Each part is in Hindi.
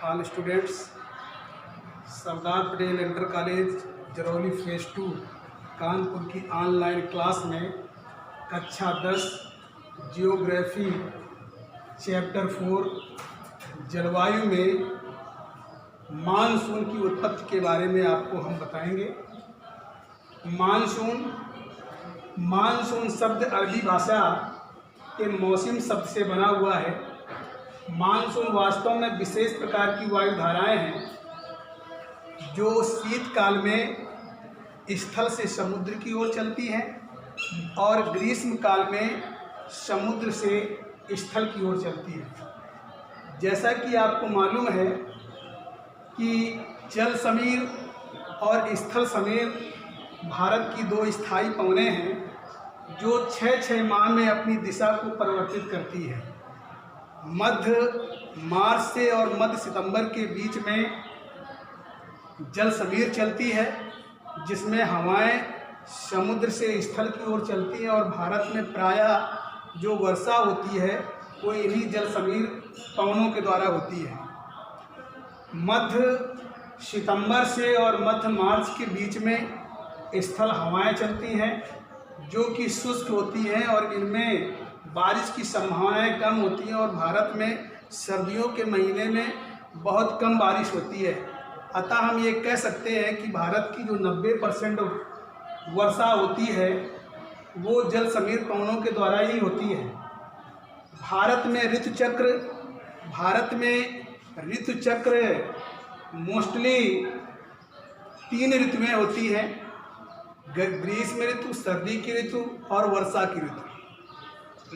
All students, Sardar Patel inter college Jarauli phase 2 Kanpur की ऑनलाइन क्लास में कक्षा 10 जियोग्राफी चैप्टर 4 जलवायु में मानसून की उत्पत्ति के बारे में आपको हम बताएंगे। मानसून शब्द अरबी भाषा के मौसम शब्द से बना हुआ है। मानसून वास्तव में विशेष प्रकार की वायुधाराएं हैं जो शीतकाल में स्थल से समुद्र की ओर चलती हैं और ग्रीष्म काल में समुद्र से स्थल की ओर चलती हैं। जैसा कि आपको मालूम है कि जल समीर और स्थल समीर भारत की दो स्थायी पवनें हैं जो 6-6 माह में अपनी दिशा को परिवर्तित करती है। मध्य मार्च से और मध्य सितंबर के बीच में जल समीर चलती है जिसमें हवाएं समुद्र से स्थल की ओर चलती हैं और भारत में प्रायः जो वर्षा होती है वो इन्हीं जल समीर पवनों के द्वारा होती है। मध्य सितंबर से और मध्य मार्च के बीच में स्थल हवाएं चलती हैं जो कि शुष्क होती हैं और इनमें बारिश की संभावनाएं कम होती हैं और भारत में सर्दियों के महीने में बहुत कम बारिश होती है। अतः हम ये कह सकते हैं कि भारत की जो 90% वर्षा होती है वो जल समीर पवनों के द्वारा ही होती है। भारत में ऋतु चक्र मोस्टली 3 ऋतुएं होती हैं: ग्रीष्म ऋतु, सर्दी की ऋतु और वर्षा की ऋतु।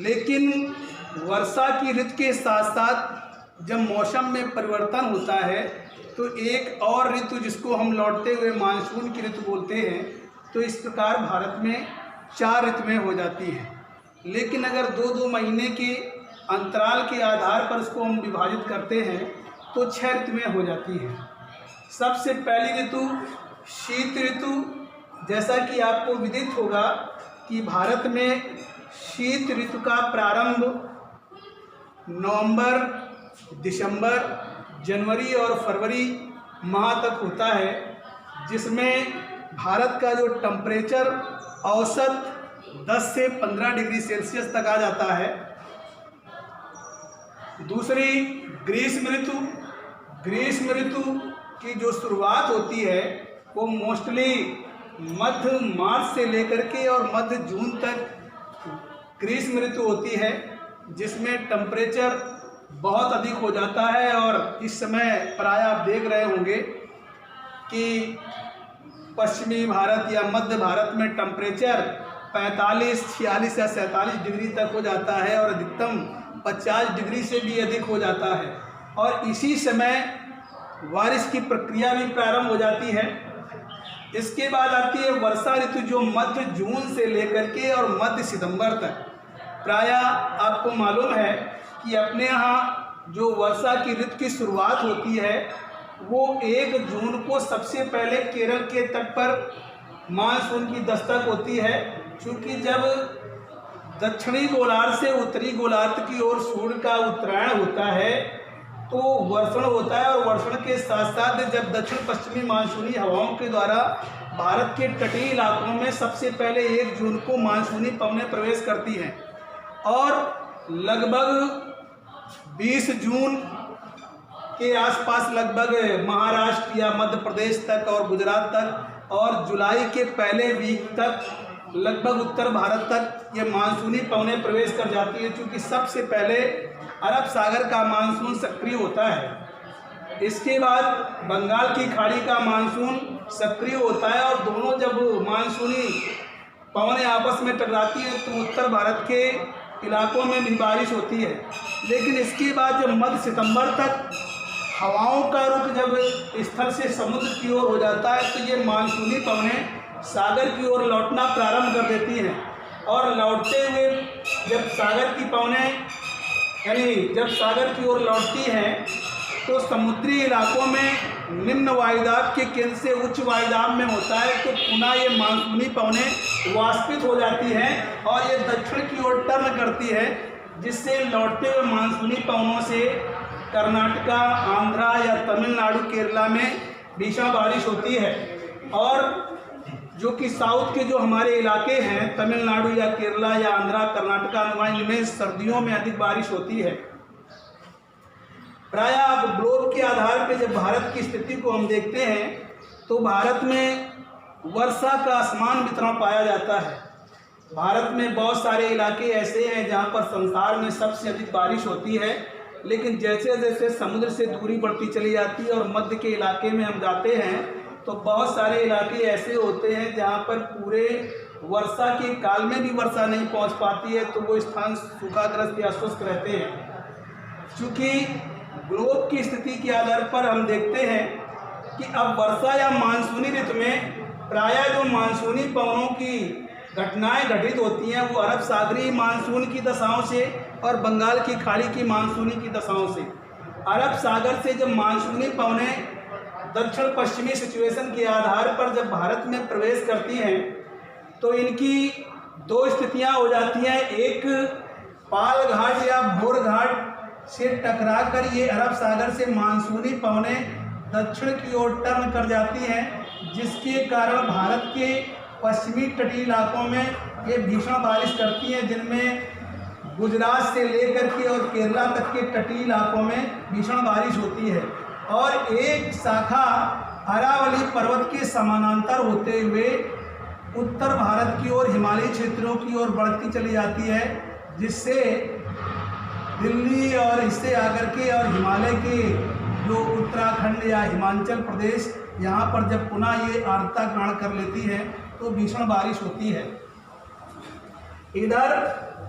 लेकिन वर्षा की ऋतु के साथ साथ जब मौसम में परिवर्तन होता है तो एक और ऋतु जिसको हम लौटते हुए मानसून की ऋतु बोलते हैं, तो इस प्रकार भारत में 4 ऋतुएं हो जाती हैं। लेकिन अगर 2-2 महीने के अंतराल के आधार पर इसको हम विभाजित करते हैं तो 6 ऋतुएं हो जाती हैं। सबसे पहली ऋतु शीत ऋतु। जैसा कि आपको विदित होगा कि भारत में शीत ऋतु का प्रारंभ नवंबर, दिसंबर, जनवरी और फरवरी माह तक होता है, जिसमें भारत का जो टेम्परेचर औसत 10 से 15 डिग्री सेल्सियस तक आ जाता है। दूसरी ग्रीष्म ऋतु। ग्रीष्म ऋतु की जो शुरुआत होती है वो मोस्टली मध्य मार्च से लेकर के और मध्य जून तक ग्रीष्म ऋतु होती है, जिसमें टेम्परेचर बहुत अधिक हो जाता है। और इस समय प्राय आप देख रहे होंगे कि पश्चिमी भारत या मध्य भारत में टेम्परेचर 45, 46 या 47 डिग्री तक हो जाता है और अधिकतम 50 डिग्री से भी अधिक हो जाता है। और इसी समय बारिश की प्रक्रिया भी प्रारंभ हो जाती है। इसके बाद आती है वर्षा ऋतु जो मध्य जून से लेकर के और मध्य सितंबर तक। प्रायः आपको मालूम है कि अपने यहाँ जो वर्षा की ऋतु की शुरुआत होती है वो 1 जून को सबसे पहले केरल के तट पर मानसून की दस्तक होती है। क्योंकि जब दक्षिणी गोलार्ध से उत्तरी गोलार्ध की ओर सूर्य का उत्तरायण होता है तो वर्षण होता है, और वर्षण के साथ साथ जब दक्षिण पश्चिमी मानसूनी हवाओं के द्वारा भारत के तटीय इलाकों में सबसे पहले 1 जून को मानसूनी पवनें प्रवेश करती हैं और लगभग 20 जून के आसपास लगभग महाराष्ट्र या मध्य प्रदेश तक और गुजरात तक, और जुलाई के पहले वीक तक लगभग उत्तर भारत तक ये मानसूनी पवनें प्रवेश कर जाती है। क्योंकि सबसे पहले अरब सागर का मानसून सक्रिय होता है, इसके बाद बंगाल की खाड़ी का मानसून सक्रिय होता है, और दोनों जब मानसूनी पवनें आपस में टकराती है तो उत्तर भारत के इलाकों में भी बारिश होती है। लेकिन इसके बाद जब मध्य सितंबर तक हवाओं का रुख जब स्थल से समुद्र की ओर हो जाता है तो ये मानसूनी पवनें सागर की ओर लौटना प्रारंभ कर देती हैं, और लौटते हुए जब सागर की पवनें जब सागर की ओर लौटती हैं तो समुद्री इलाकों में निम्न वायुदाब के केंद्र से उच्च वायुदाब में होता है तो पुनः ये मानसूनी पवनें वाष्पित हो जाती हैं और ये दक्षिण की ओर टर्न करती है, जिससे लौटते हुए मानसूनी पवनों से कर्नाटका, आंध्रा या तमिलनाडु, केरला में भीषण बारिश होती है। और जो कि साउथ के जो हमारे इलाके हैं, तमिलनाडु या केरला या आंध्रा, कर्नाटका, इनमें सर्दियों में अधिक बारिश होती है। प्रायः अब ग्लोब के आधार पर जब भारत की स्थिति को हम देखते हैं तो भारत में वर्षा का असमान वितरण पाया जाता है। भारत में बहुत सारे इलाके ऐसे हैं जहां पर संसार में सबसे अधिक बारिश होती है, लेकिन जैसे जैसे समुद्र से दूरी बढ़ती चली जाती है और मध्य के इलाके में हम जाते हैं तो बहुत सारे इलाके ऐसे होते हैं जहां पर पूरे वर्षा के काल में भी वर्षा नहीं पहुंच पाती है, तो वो स्थान सूखाग्रस्त या शुष्क रहते हैं। चूँकि ग्लोब की स्थिति के आधार पर हम देखते हैं कि अब वर्षा या मानसूनी ऋतु में प्रायः जो मानसूनी पवनों की घटनाएं घटित होती हैं वो अरब सागरीय मानसून की दशाओं से और बंगाल की खाड़ी की मानसूनी की दशाओं से। अरब सागर से जब मानसूनी पवनें दक्षिण पश्चिमी सिचुएशन के आधार पर जब भारत में प्रवेश करती हैं तो इनकी दो स्थितियां हो जाती हैं। एक, पाल घाट या भोर घाट से टकराकर ये अरब सागर से मानसूनी पवनें दक्षिण की ओर टर्न कर जाती हैं, जिसके कारण भारत के पश्चिमी तटीय इलाकों में ये भीषण बारिश करती हैं, जिनमें गुजरात से लेकर के और केरला तक के तटीय इलाकों में भीषण बारिश होती है। और एक शाखा अरावली पर्वत के समानांतर होते हुए उत्तर भारत की ओर हिमालयी क्षेत्रों की ओर बढ़ती चली जाती है, जिससे दिल्ली और इससे आकर के और हिमालय के जो उत्तराखंड या हिमाचल प्रदेश, यहाँ पर जब पुनः ये आर्द्रता ग्रहण कर लेती है तो भीषण बारिश होती है। इधर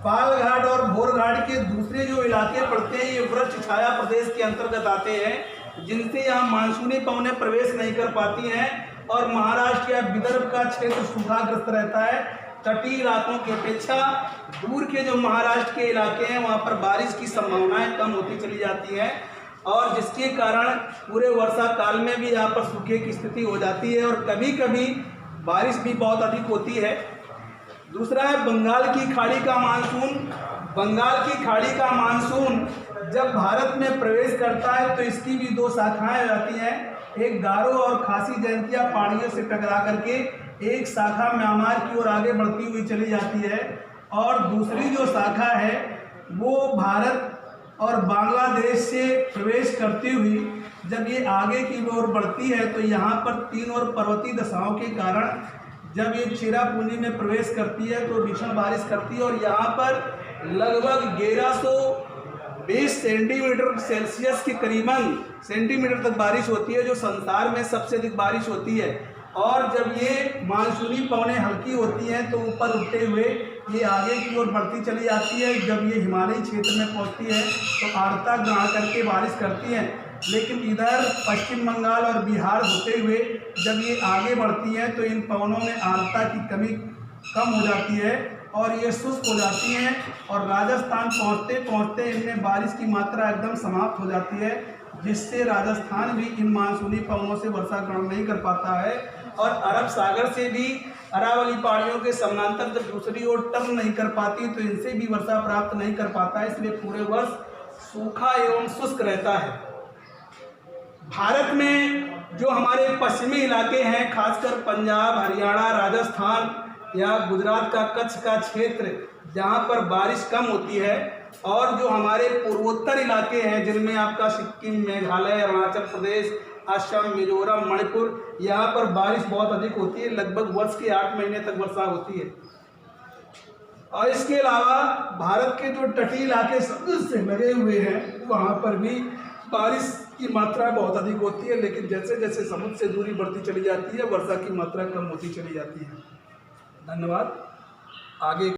पाल घाट और भोर घाट के दूसरे जो इलाके पड़ते हैं ये वृक्ष छाया प्रदेश के अंतर्गत आते हैं, जिनसे यहाँ मानसूनी पवनें प्रवेश नहीं कर पाती हैं और महाराष्ट्र या विदर्भ का क्षेत्र सूखाग्रस्त रहता है। तटीय इलाकों की अपेक्षा दूर के जो महाराष्ट्र के इलाके हैं वहाँ पर बारिश की संभावनाएं कम होती चली जाती है और जिसके कारण पूरे वर्षा काल में भी यहाँ पर सूखे की स्थिति हो जाती है और कभी कभी बारिश भी बहुत अधिक होती है। दूसरा है बंगाल की खाड़ी का मानसून। बंगाल की खाड़ी का मानसून जब भारत में प्रवेश करता है तो इसकी भी दो शाखाएं हो जाती हैं। एक गारो और खासी जयंतिया पहाड़ियों से टकरा करके एक शाखा म्यांमार की ओर आगे बढ़ती हुई चली जाती है और दूसरी जो शाखा है वो भारत और बांग्लादेश से प्रवेश करती हुई जब ये आगे की ओर बढ़ती है तो यहाँ पर तीन और पर्वतीय दशाओं के कारण जब ये चेरापूंजी में प्रवेश करती है तो भीषण बारिश करती है और यहाँ पर लगभग 1120 सेंटीमीटर सेल्सियस के करीबन सेंटीमीटर तक बारिश होती है, जो संसार में सबसे अधिक बारिश होती है। और जब ये मानसूनी पवनें हल्की होती हैं तो ऊपर उठते हुए ये आगे की ओर बढ़ती चली जाती है। जब ये हिमालयी क्षेत्र में पहुंचती है तो आर्द्रता ग्रहण करके बारिश करती हैं, लेकिन इधर पश्चिम बंगाल और बिहार होते हुए जब ये आगे बढ़ती हैं तो इन पवनों में आर्द्रता की कमी कम हो जाती है और ये शुष्क हो जाती हैं और राजस्थान पहुंचते पहुंचते इनमें बारिश की मात्रा एकदम समाप्त हो जाती है, जिससे राजस्थान भी इन मानसूनी पवनों से वर्षा ग्रहण नहीं कर पाता है। और अरब सागर से भी अरावली पहाड़ियों के समानांतर जब दूसरी ओर टर्न नहीं कर पाती तो इनसे भी वर्षा प्राप्त नहीं कर पाता है, इसलिए पूरे वर्ष सूखा एवं शुष्क रहता है। भारत में जो हमारे पश्चिमी इलाके हैं, खासकर पंजाब, हरियाणा, राजस्थान या गुजरात का कच्छ का क्षेत्र जहाँ पर बारिश कम होती है, और जो हमारे पूर्वोत्तर इलाके हैं जिनमें आपका सिक्किम, मेघालय, अरुणाचल प्रदेश, असम, मिजोरम, मणिपुर, यहाँ पर बारिश बहुत अधिक होती है। लगभग वर्ष के 8 महीने तक वर्षा होती है। और इसके अलावा भारत के जो तटीय इलाके समुद्र से लगे हुए हैं वहाँ पर भी बारिश की मात्रा बहुत अधिक होती है, लेकिन जैसे जैसे समुद्र से दूरी बढ़ती चली जाती है वर्षा की मात्रा कम होती चली जाती है। धन्यवाद। आगे